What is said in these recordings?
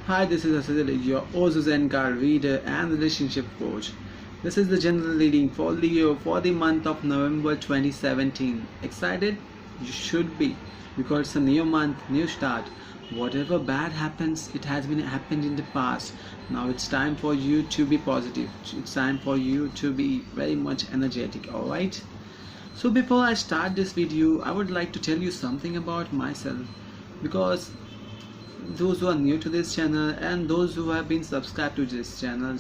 Hi, this is Asadali, your Ozu card reader and relationship coach. This is the general reading for Leo for the month of November 2017. Excited? You should be, because it's a new month, new start. Whatever bad happens, it has been happened in the past. Now it's time for you to be positive. It's time for you to be very much energetic, alright? So before I start this video, I would like to tell you something about myself, because those who are new to this channel and those who have been subscribed to this channel,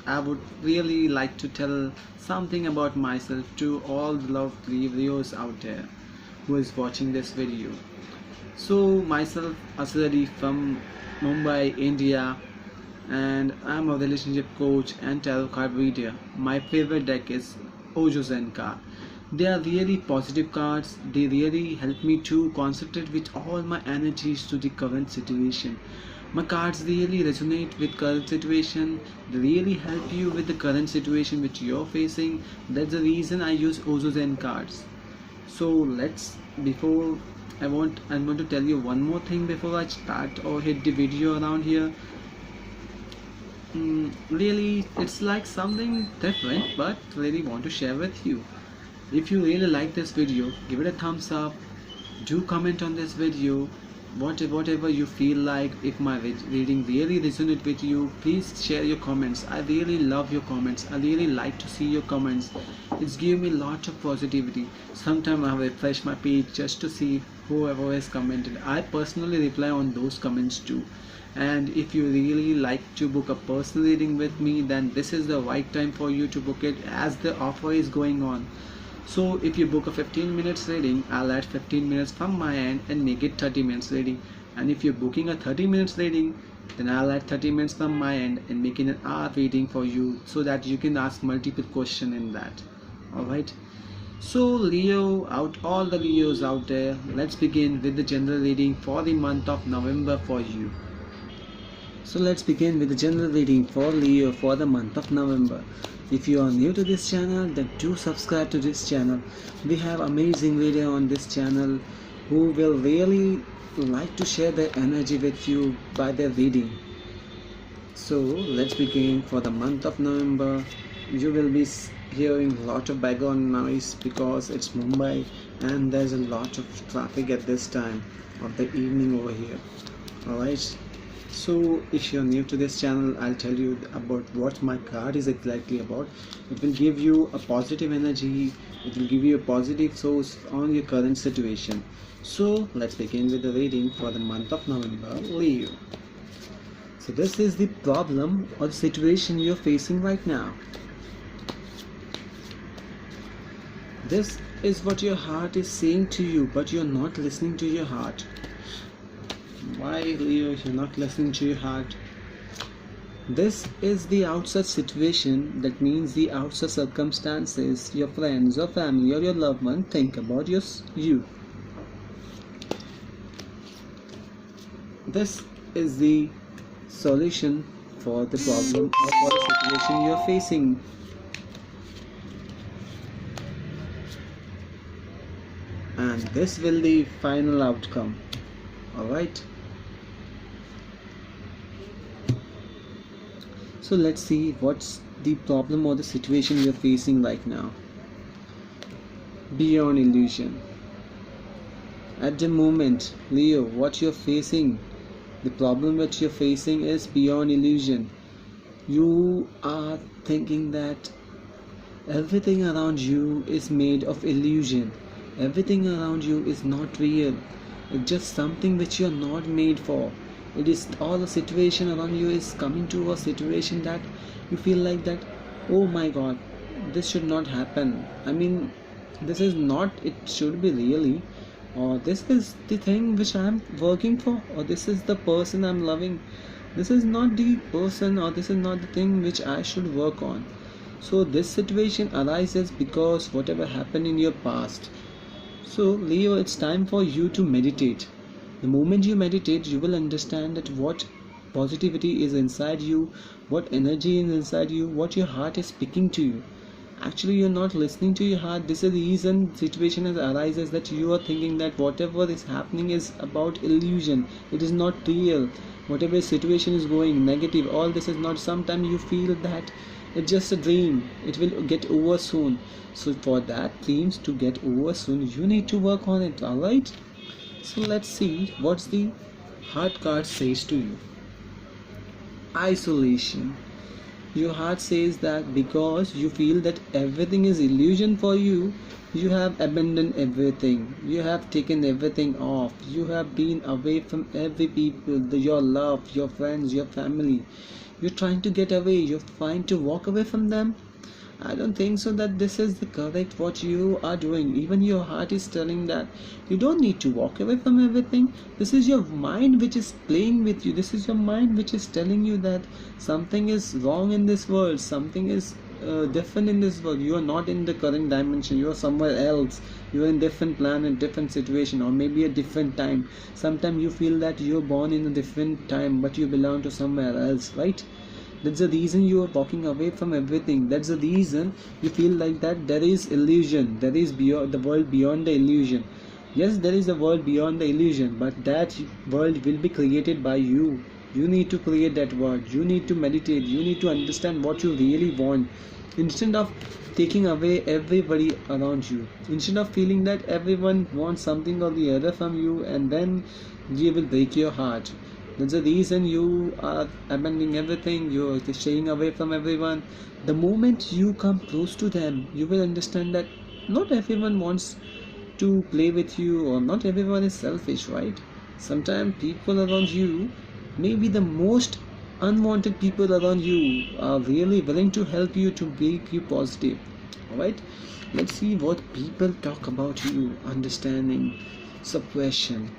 I would really like to tell something about myself to all the lovely viewers out there who is watching this video. So myself, Asad from Mumbai, India, and I'm a relationship coach and tarot card reader. My favorite deck is Ojo Zen card. They are really positive cards. They really help me to concentrate with all my energies to the current situation. My cards really resonate with current situation. They really help you with the current situation which you're facing. That's the reason I use Ozo Zen cards. So before I'm going to tell you one more thing before I start or hit the video around here. Really, it's like something different, but really want to share with you. If you really like this video, give it a thumbs up. Do comment on this video. Whatever you feel like. If my reading really resonates with you, please share your comments. I really love your comments. I really like to see your comments. It's give me a lot of positivity. Sometimes I refresh my page just to see whoever has commented. I personally reply on those comments too. And if you really like to book a personal reading with me, then this is the right time for you to book it, as the offer is going on. So if you book a 15 minutes reading, I'll add 15 minutes from my end and make it 30 minutes reading. And if you're booking a 30 minutes reading, then I'll add 30 minutes from my end and make it an hour reading for you, so that you can ask multiple questions in that. Alright. So all the Leos out there, let's begin with the general reading for the month of November for you. So let's begin with the general reading for Leo for the month of November. If you are new to this channel, then do subscribe to this channel. We have amazing video on this channel who will really like to share their energy with you by their reading. So let's begin for the month of November. You will be hearing a lot of background noise because it's Mumbai and there's a lot of traffic at this time of the evening over here. Alright. So if you're new to this channel, I'll tell you about what my card is exactly about. It will give you a positive energy. It will give you a positive source on your current situation. So let's begin with the reading for the month of November, Leo. So this is the problem or the situation you're facing right now. This is what your heart is saying to you, but you're not listening to your heart. Why, Leo, you're not listening to your heart? This is the outside situation. That means the outside circumstances, your friends or family or your loved one think about you. This is the solution for the problem or for the situation you're facing. And this will be the final outcome. Alright. So let's see what's the problem or the situation you're facing right now. Beyond illusion. At the moment, Leo, what you're facing, the problem that you're facing is beyond illusion. You are thinking that everything around you is made of illusion. Everything around you is not real. It's just something which you're not made for. It is all the situation around you is coming to a situation that you feel like that, oh my god, this should not happen. I mean, this is not, it should be really, or this is the thing which I'm working for, or this is the person I'm loving. This is not the person, or this is not the thing which I should work on. So this situation arises because whatever happened in your past. So Leo, it's time for you to meditate. The moment you meditate, you will understand that what positivity is inside you, what energy is inside you, what your heart is speaking to you. Actually, you're not listening to your heart. This is the reason situation arises, that you are thinking that whatever is happening is about illusion. It is not real. Whatever situation is going negative, all this is not. Sometimes you feel that it's just a dream. It will get over soon. So for that dreams to get over soon, you need to work on it. All right. So let's see what's the heart card says to you. Isolation. Your heart says that because you feel that everything is illusion for you, you have abandoned everything. You have taken everything off. You have been away from every people, your love, your friends, your family. You're trying to get away. You're trying to walk away from them. I don't think so that this is the correct what you are doing. Even your heart is telling that you don't need to walk away from everything. This is your mind which is playing with you. This is your mind which is telling you that something is wrong in this world. Something is different in this world. You are not in the current dimension. You are somewhere else. You are in different planet, different situation, or maybe a different time. Sometimes you feel that you are born in a different time, but you belong to somewhere else, right? That's the reason you are walking away from everything. That's the reason you feel like that there is illusion. There is beyond the world beyond the illusion. Yes, there is a world beyond the illusion, but that world will be created by you. You need to create that world. You need to meditate. You need to understand what you really want. Instead of taking away everybody around you. Instead of feeling that everyone wants something or the other from you, and then you will break your heart. That's the reason you are abandoning everything, you are staying away from everyone. The moment you come close to them, you will understand that not everyone wants to play with you, or not everyone is selfish, right? Sometimes people around you, maybe the most unwanted people around you, are really willing to help you to make you positive. Alright? Let's see what people talk about you. Understanding, suppression.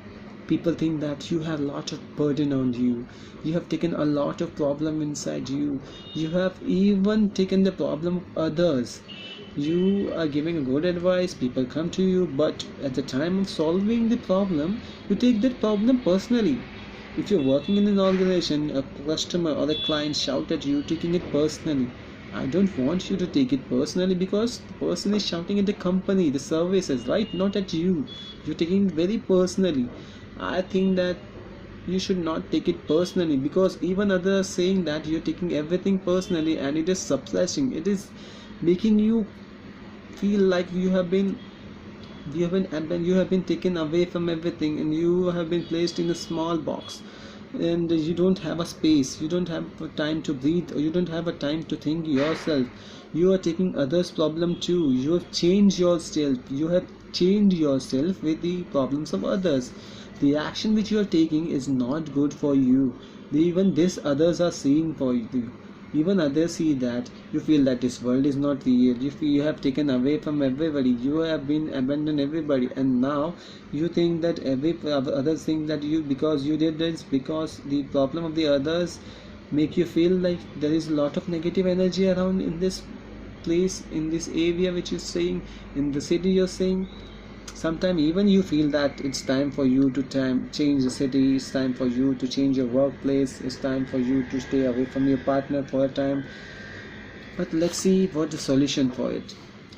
People think that you have a lot of burden on you. You have taken a lot of problem inside you. You have even taken the problem of others. You are giving a good advice, people come to you, but at the time of solving the problem, you take that problem personally. If you're working in an organization, a customer or a client shout at you, taking it personally. I don't want you to take it personally, because the person is shouting at the company, the services, right? Not at you. You're taking it very personally. I think that you should not take it personally, because even others saying that you're taking everything personally, and it is suppressing. It is making you feel like you have been taken away from everything, and you have been placed in a small box, and you don't have a space, you don't have a time to breathe, or you don't have a time to think yourself. You are taking others' problem too. You have changed yourself. You have changed yourself with the problems of others. The action which you are taking is not good for you. Even this others are seeing for you. Even others see that you feel that this world is not real. You have taken away from everybody. You have been abandoned everybody, and now you think that every others think that you, because you did this, because the problem of the others make you feel like there is a lot of negative energy around in this place, in this area which you're saying, in the city you're saying. Sometimes even you feel that it's time for you to change the city, it's time for you to change your workplace, it's time for you to stay away from your partner for a time. But let's see what the solution for it.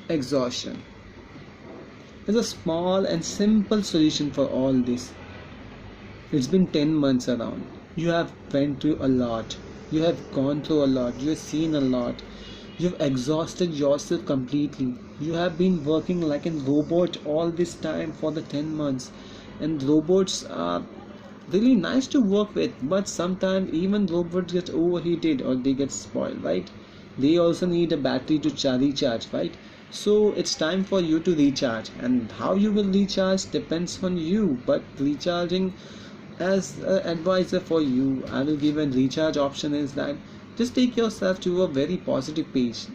Exhaustion. There's a small and simple solution for all this. It's been 10 months around. You have went through a lot. You have gone through a lot. You have seen a lot. You've exhausted yourself completely. You have been working like a robot all this time for the 10 months. And robots are really nice to work with, but sometimes even robots get overheated or they get spoiled, right? They also need a battery to recharge, right? So it's time for you to recharge, and how you will recharge depends on you. But recharging, as an advisor for you, I will give a recharge option is that just take yourself to a very positive page.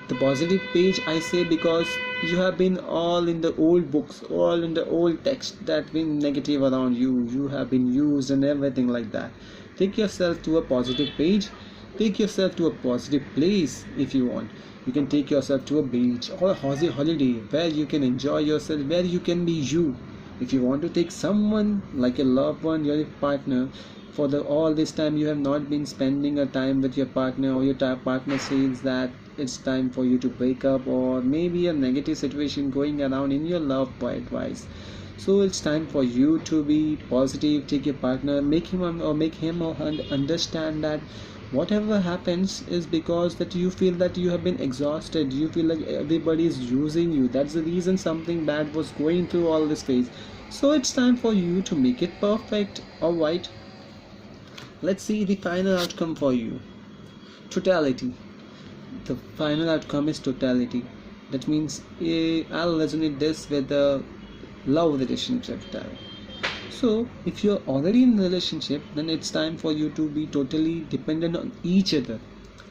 The positive page I say because you have been all in the old books, all in the old text that been negative around you. You have been used and everything like that. Take yourself to a positive page. Take yourself to a positive place if you want. You can take yourself to a beach or a holiday where you can enjoy yourself, where you can be you. If you want to take someone like a loved one, your partner, for all this time you have not been spending a time with your partner, or your partner says that it's time for you to break up, or maybe a negative situation going around in your love wise. So it's time for you to be positive. Take your partner, make him or her understand that whatever happens is because that you feel that you have been exhausted, you feel like everybody is using you, that's the reason something bad was going through all this phase. So it's time for you to make it perfect. All right, let's see the final outcome for you. Totality. The final outcome is totality. That means I'll resonate this with the love relationship type. So if you're already in a relationship, then it's time for you to be totally dependent on each other.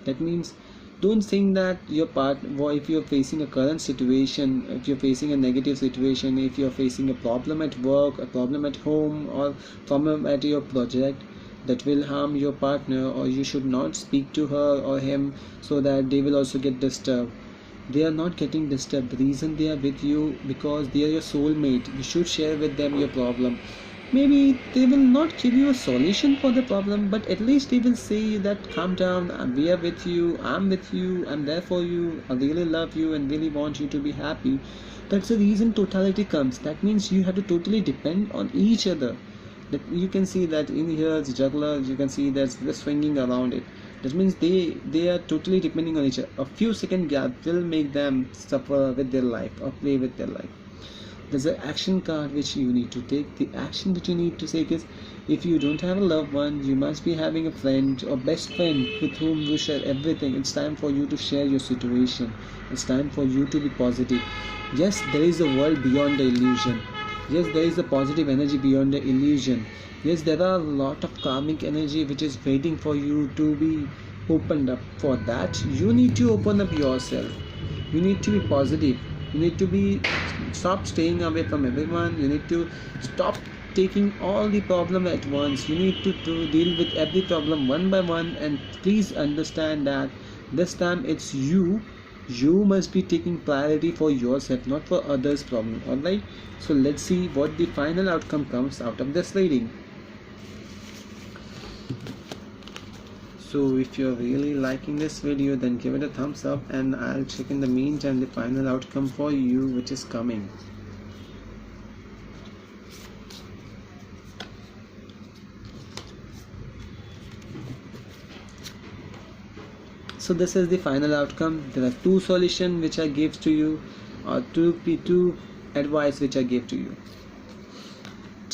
That means don't think that your partner, if you're facing a current situation, if you're facing a negative situation, if you're facing a problem at work, a problem at home, or problem at your project, that will harm your partner, or you should not speak to her or him, so that they will also get disturbed. They are not getting disturbed. The reason they are with you because they are your soulmate. You should share with them your problem. Maybe they will not give you a solution for the problem, but at least they will say that calm down, we are with you, I'm with you, I'm there for you, I really love you and really want you to be happy. That's the reason totality comes. That means you have to totally depend on each other. That you can see that in here it's juggler, you can see that's the swinging around it. That means they are totally depending on each other. A few second gap will make them suffer with their life or play with their life. There's an action card which you need to take. The action that you need to take is, if you don't have a loved one, you must be having a friend or best friend with whom you share everything. It's time for you to share your situation. It's time for you to be positive. Yes, there is a world beyond the illusion. Yes, there is a positive energy beyond the illusion. Yes, there are a lot of karmic energy which is waiting for you to be opened up. For that, you need to open up yourself. You need to be positive. You need to be stop staying away from everyone. You need to stop taking all the problem at once. You need to deal with every problem one by one, and please understand that this time it's you. You must be taking priority for yourself, not for others' problem. Alright, so let's see what the final outcome comes out of this reading. So if you're really liking this video, then give it a thumbs up, and I'll check in the meantime the final outcome for you which is coming. So this is the final outcome. There are two solutions which I gave to you, or two advice which I gave to you.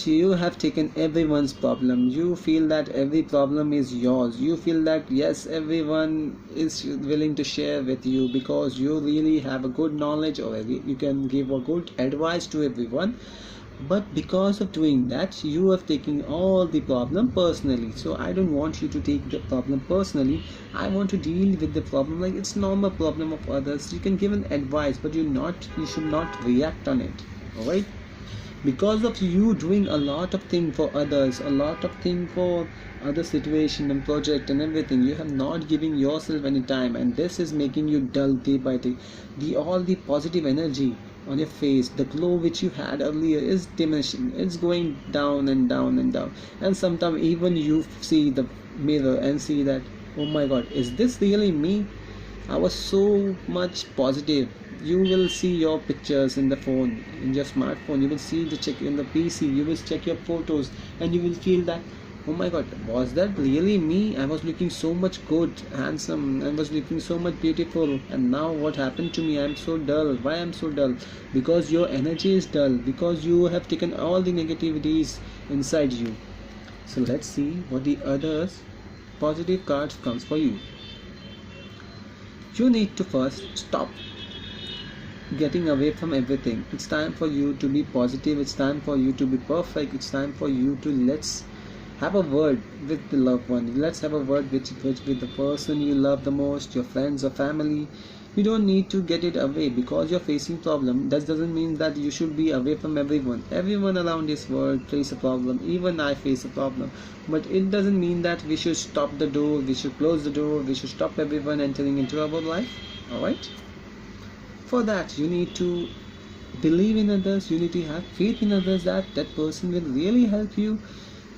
You have taken everyone's problem. You feel that every problem is yours. You feel that yes, everyone is willing to share with you because you really have a good knowledge, or you can give a good advice to everyone. But because of doing that, you have taken all the problem personally. So I don't want you to take the problem personally. I want to deal with the problem like it's normal problem of others. You can give an advice, but you should not react on it. Alright? Because of you doing a lot of things for others, a lot of things for other situation and project and everything, you have not given yourself any time, and this is making you dull day by day. All the positive energy on your face, the glow which you had earlier is diminishing. It's going down and down and down, and sometimes even you see the mirror and see that, oh my god, is this really me? I was so much positive. You will see your pictures in the phone, in your smartphone. You will see the check in the PC. You will check your photos, and you will feel that, oh my god, was that really me? I was looking so much good, handsome. I was looking so much beautiful. And now what happened to me? I'm so dull. Why I'm so dull? Because your energy is dull. Because you have taken all the negativities inside you. So let's see what the others positive cards comes for you. You need to first stop getting away from everything. It's time for you to be positive. It's time for you to be perfect. It's time for you to let's have a word with the loved one. Let's have a word with the person you love the most, your friends or family. You don't need to get it away because you're facing problem. That doesn't mean that you should be away from everyone. Everyone around this world face a problem. Even I face a problem. But it doesn't mean that we should stop the door. We should close the door. We should stop everyone entering into our life. Alright? For that, you need to believe in others. You need to have faith in others that that person will really help you.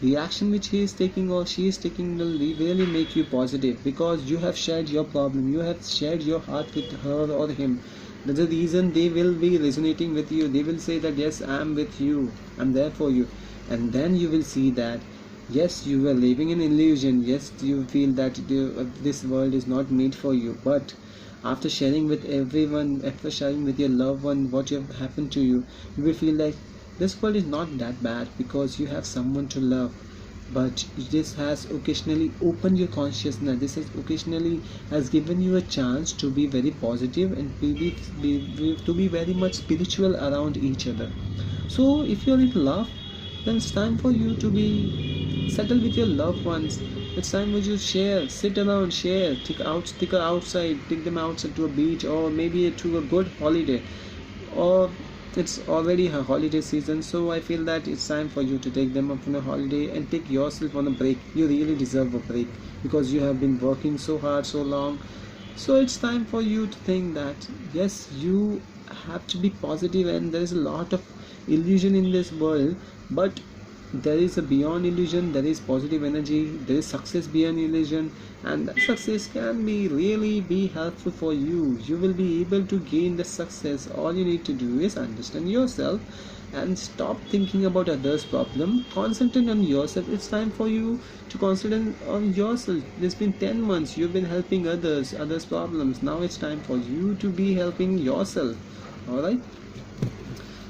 the action which he is taking or she is taking will really make you positive, because you have shared your problem, you have shared your heart with her or him. That's the reason they will be resonating with you. They will say that yes, I am with you, I'm there for you. And then you will see that yes, you were living in illusion. Yes, you feel that this world is not made for you. But after sharing with everyone, after sharing with your loved one what have happened to you, you will feel like this world is not that bad, because you have someone to love. But this has occasionally opened your consciousness. This has occasionally has given you a chance to be very positive and to be very much spiritual around each other. So if you're in love, then it's time for you to be settled with your loved ones. It's time for you to share, sit around, share, take her outside, take them outside to a beach, or maybe to a good holiday. Or it's already a holiday season, so I feel that it's time for you to take them up on a holiday and take yourself on a break. You really deserve a break, because you have been working so hard so long. So it's time for you to think that yes, you have to be positive, and there is a lot of illusion in this world, but there is a beyond illusion, there is positive energy, there is success beyond illusion, and that success can be really be helpful for you. You will be able to gain the success. All you need to do is understand yourself and stop thinking about others' problem. Concentrate on yourself. It's time for you to concentrate on yourself. It's been 10 months you've been helping others problems. Now it's time for you to be helping yourself. All right.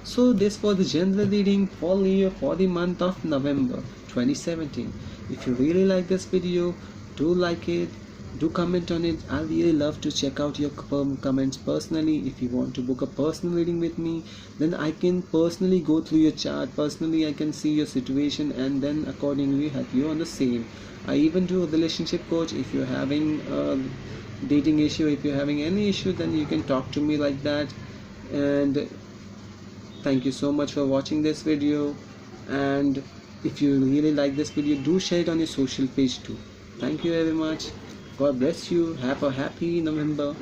So this was the general reading for the month of November 2017. If you really like this video, do like it, do comment on it. I really love to check out your comments personally. If you want to book a personal reading with me, then I can personally go through your chart. Personally, I can see your situation and then accordingly help you on the same. I even do a relationship coach. If you're having a dating issue, if you're having any issue, then you can talk to me like that. And thank you so much for watching this video, and if you really like this video, do share it on your social page too. Thank you very much. God bless you. Have a happy November.